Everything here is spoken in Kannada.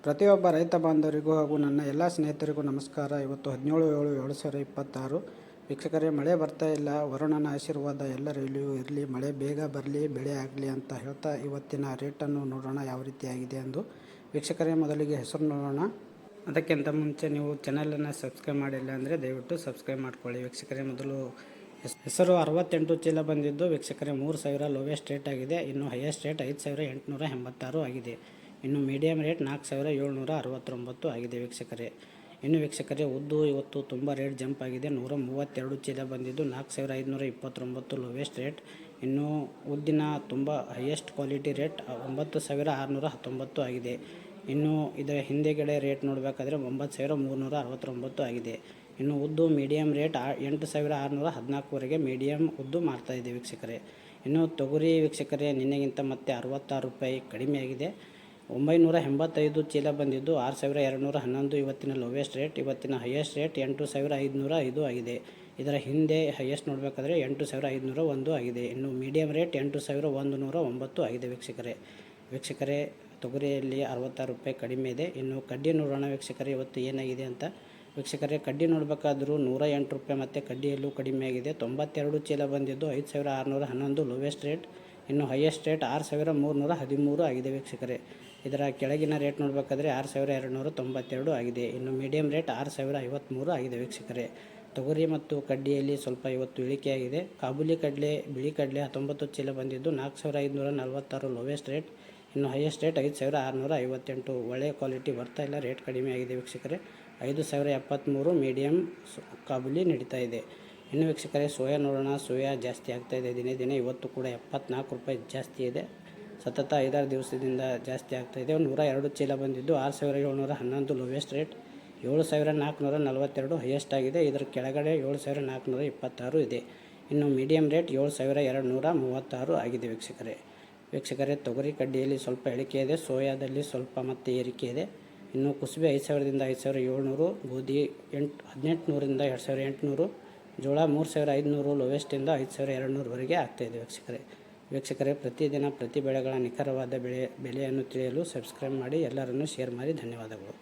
ಪ್ರತಿಯೊಬ್ಬ ರೈತ ಬಾಂಧವರಿಗೂ ಹಾಗೂ ನನ್ನ ಎಲ್ಲ ಸ್ನೇಹಿತರಿಗೂ ನಮಸ್ಕಾರ. ಇವತ್ತು 17/7/2026 ವೀಕ್ಷಕರೇ, ಮಳೆ ಬರ್ತಾ ಇಲ್ಲ. ವರುಣನ ಆಶೀರ್ವಾದ ಎಲ್ಲರಲ್ಲಿಯೂ ಇರಲಿ, ಮಳೆ ಬೇಗ ಬರಲಿ, ಬೆಳೆ ಆಗಲಿ ಅಂತ ಹೇಳ್ತಾ ಇವತ್ತಿನ ರೇಟನ್ನು ನೋಡೋಣ ಯಾವ ರೀತಿಯಾಗಿದೆ ಎಂದು. ವೀಕ್ಷಕರೇ, ಮೊದಲಿಗೆ ಹೆಸರು ನೋಡೋಣ. ಅದಕ್ಕಿಂತ ಮುಂಚೆ ನೀವು ಚಾನಲನ್ನು ಸಬ್ಸ್ಕ್ರೈಬ್ ಮಾಡಿಲ್ಲ ಅಂದರೆ ದಯವಿಟ್ಟು ಸಬ್ಸ್ಕ್ರೈಬ್ ಮಾಡ್ಕೊಳ್ಳಿ. ವೀಕ್ಷಕರೇ, ಮೊದಲು ಹೆಸರು 68 ಚೀಲ ಬಂದಿದ್ದು ವೀಕ್ಷಕರೇ 3,000 ಲೋವೆಸ್ಟ್ ರೇಟ್ ಆಗಿದೆ. ಇನ್ನು ಹೈಯೆಸ್ಟ್ ರೇಟ್ 5,886 ಆಗಿದೆ. ಇನ್ನು ಮೀಡಿಯಮ್ ರೇಟ್ 4,769 ಆಗಿದೆ ವೀಕ್ಷಕರೇ. ಇನ್ನು ವೀಕ್ಷಕರೇ, ಉದ್ದು ಇವತ್ತು ತುಂಬ ರೇಟ್ ಜಂಪ್ ಆಗಿದೆ. 132 ಚೀಲ ಬಂದಿದ್ದು 4,529 ಲೋವೆಸ್ಟ್ ರೇಟ್. ಇನ್ನು ಉದ್ದಿನ ತುಂಬ ಹೈಯೆಸ್ಟ್ ಕ್ವಾಲಿಟಿ ರೇಟ್ 9,619 ಆಗಿದೆ. ಇನ್ನು ಇದರ ಹಿಂದೆಗಡೆ ರೇಟ್ ನೋಡಬೇಕಾದ್ರೆ 9,369 ಆಗಿದೆ. ಇನ್ನು ಉದ್ದು ಮೀಡಿಯಮ್ ರೇಟ್ 8,614ವರೆಗೆ ಮೀಡಿಯಮ್ ಉದ್ದು ಮಾರ್ತಾಯಿದೆ ವೀಕ್ಷಕರೇ. ಇನ್ನು ತೊಗರಿ ವೀಕ್ಷಕರೇ, ನಿನ್ನೆಗಿಂತ ಮತ್ತೆ 66 ರೂಪಾಯಿ ಕಡಿಮೆ ಆಗಿದೆ. 985 ಚೀಲ ಬಂದಿದ್ದು 6,211 ಇವತ್ತಿನ ಲೋವೆಸ್ಟ್ ರೇಟ್. ಇವತ್ತಿನ ಹೈಯೆಸ್ಟ್ ರೇಟ್ 8,505 ಆಗಿದೆ. ಇದರ ಹಿಂದೆ ಹೈಯೆಸ್ಟ್ ನೋಡಬೇಕಾದ್ರೆ 8,501 ಆಗಿದೆ. ಇನ್ನು ಮೀಡಿಯಮ್ ರೇಟ್ 8,109 ಆಗಿದೆ ವೀಕ್ಷಕರೇ. ತೊಗರಿಯಲ್ಲಿ 66 ರೂಪಾಯಿ ಕಡಿಮೆ ಇದೆ. ಇನ್ನು ಕಡ್ಡಿ ನೋಡೋಣ ವೀಕ್ಷಕರೇ, ಇವತ್ತು ಏನಾಗಿದೆ ಅಂತ. ವೀಕ್ಷಕರೇ, ಕಡ್ಡಿ ನೋಡಬೇಕಾದ್ರೂ 108 ರೂಪಾಯಿ ಮತ್ತು ಕಡ್ಡಿಯಲ್ಲೂ ಕಡಿಮೆ ಆಗಿದೆ. 92 ಚೀಲ ಬಂದಿದ್ದು 5,611 ಲೋವೆಸ್ಟ್ ರೇಟ್. ಇನ್ನು ಹೈಯೆಸ್ಟ್ ರೇಟ್ 6,313 ಆಗಿದೆ ವೀಕ್ಷಕರೇ. ಇದರ ಕೆಳಗಿನ ರೇಟ್ ನೋಡಬೇಕಾದ್ರೆ 6,292 ಆಗಿದೆ. ಇನ್ನು ಮೀಡಿಯಮ್ ರೇಟ್ 6,053 ಆಗಿದೆ ವೀಕ್ಷಕರೇ. ತೊಗರಿ ಮತ್ತು ಕಡ್ಡಿಯಲ್ಲಿ ಸ್ವಲ್ಪ ಇವತ್ತು ಇಳಿಕೆಯಾಗಿದೆ. ಕಾಬೂಲಿ ಕಡಲೆ, ಬಿಳಿ ಕಡಲೆ 19 ಚೀಲ ಬಂದಿದ್ದು 4,546 ಲೋವೆಸ್ಟ್ ರೇಟ್. ಇನ್ನು ಹೈಯೆಸ್ಟ್ ರೇಟ್ 5,658. ಒಳ್ಳೆಯ ಕ್ವಾಲಿಟಿ ಬರ್ತಾ ಇಲ್ಲ, ರೇಟ್ ಕಡಿಮೆ ಆಗಿದೆ ವೀಕ್ಷಕರೇ. 5,073 ಮೀಡಿಯಮ್ ಕಾಬೂಲಿ ನಡೀತಾ ಇದೆ. ಇನ್ನು ವೀಕ್ಷಕರೇ, ಸೋಯಾ ನೋಡೋಣ. ಸೋಯಾ ಜಾಸ್ತಿ ಆಗ್ತಾಯಿದೆ ದಿನೇ. ಇವತ್ತು ಕೂಡ 74 ರೂಪಾಯಿ ಜಾಸ್ತಿ ಇದೆ. ಸತತ 5-6 ದಿವಸದಿಂದ ಜಾಸ್ತಿ ಆಗ್ತಾಯಿದೆ. 102 ಚೀಲ ಬಂದಿದ್ದು 6,711 ಲೋವೆಸ್ಟ್ ರೇಟ್. 7,442 ಹೈಯೆಸ್ಟ್ ಆಗಿದೆ. ಇದರ ಕೆಳಗಡೆ 7,426 ಇದೆ. ಇನ್ನು ಮೀಡಿಯಮ್ ರೇಟ್ 7,236 ಆಗಿದೆ ವೀಕ್ಷಕರೇ. ತೊಗರಿ ಕಡ್ಡಿಯಲ್ಲಿ ಸ್ವಲ್ಪ ಇಳಿಕೆ ಇದೆ. ಸೋಯಾದಲ್ಲಿ ಸ್ವಲ್ಪ ಮತ್ತೆ ಏರಿಕೆ ಇದೆ. ಇನ್ನು ಕುಸುಬೆ 5,000ದಿಂದ 5,700, ಗೋಧಿ 1,800ರಿಂದ 2,800, ಜೋಳ 3,500 ಲೋವೆಸ್ಟಿಂದ 5,200ವರೆಗೆ ಆಗ್ತಾಯಿದೆ ವೀಕ್ಷಕರೇ. ಪ್ರತಿದಿನ ಪ್ರತಿ ಬೆಳೆಗಳ ನಿಖರವಾದ ಬೆಲೆಯನ್ನು ತಿಳಿಯಲು ಸಬ್ಸ್ಕ್ರೈಬ್ ಮಾಡಿ, ಎಲ್ಲರನ್ನೂ ಶೇರ್ ಮಾಡಿ. ಧನ್ಯವಾದಗಳು.